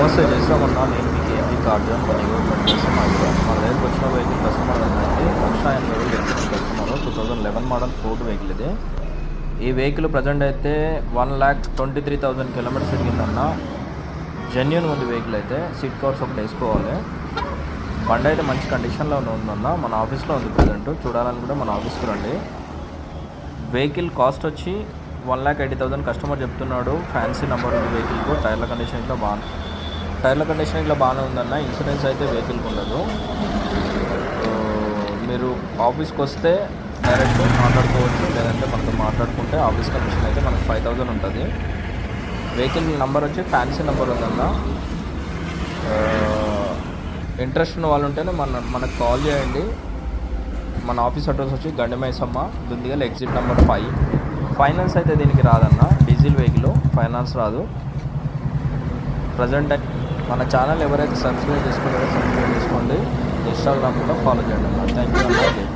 నమస్తే చేస్తామన్నా. నేను మీకు ఏపీ కార్జన్ మన గవర్నమెంట్ కస్టమర్. మన దగ్గరికి వచ్చిన వెహికల్ కస్టమర్ అంటే 180 వ్యక్తి కస్టమర్ 2011 మోడల్ ఫోర్డ్ వెహికల్ ఇది. ఈ వెహికల్ ప్రజెంట్ అయితే 1,23,000 కిలోమీటర్స్ తిరిగిందన్న. జెన్యూన్ ఉంది వెహికల్ అయితే. సీట్ కవర్స్ ఒకటి వేసుకోవాలి. బండి అయితే మంచి కండిషన్లో ఉందన్న. మన ఆఫీస్లో ఉంది ప్రజెంట్. చూడాలని కూడా మన ఆఫీస్కి రండి. వెహికల్ కాస్ట్ వచ్చి 1,80,000 కస్టమర్ చెప్తున్నాడు. ఫ్యాన్సీ నెంబర్ ఉంది వెహికల్కు. టైర్ల కండిషనింగ్లో బాగానే ఉందన్న. ఇన్సూరెన్స్ అయితే వెహికల్కి ఉండదు. మీరు ఆఫీస్కి వస్తే డైరెక్ట్ మాట్లాడుకోవచ్చు, లేదంటే మనతో మాట్లాడుకుంటే ఆఫీస్ కమిషన్ అయితే మనకు 5,000 ఉంటుంది. వెహికల్ నెంబర్ వచ్చి ఫ్యాన్సీ నెంబర్ ఉందన్న. ఇంట్రెస్ట్ ఉన్న వాళ్ళు ఉంటేనే మనకు కాల్ చేయండి. మన ఆఫీస్ అడ్రస్ వచ్చి Gandimaisamma, Dundigal exit number 5. Finance అయితే దీనికి రాదన్న. డీజిల్ వెహికల్, ఫైనాన్స్ రాదు. ప్రజెంట్ మన ఛానల్ ఎవరైతే సబ్స్క్రైబ్ చేసుకోండి, ఇన్స్టాగ్రామ్ కూడా ఫాలో చేయండి అన్న. థ్యాంక్ యూ అన్న.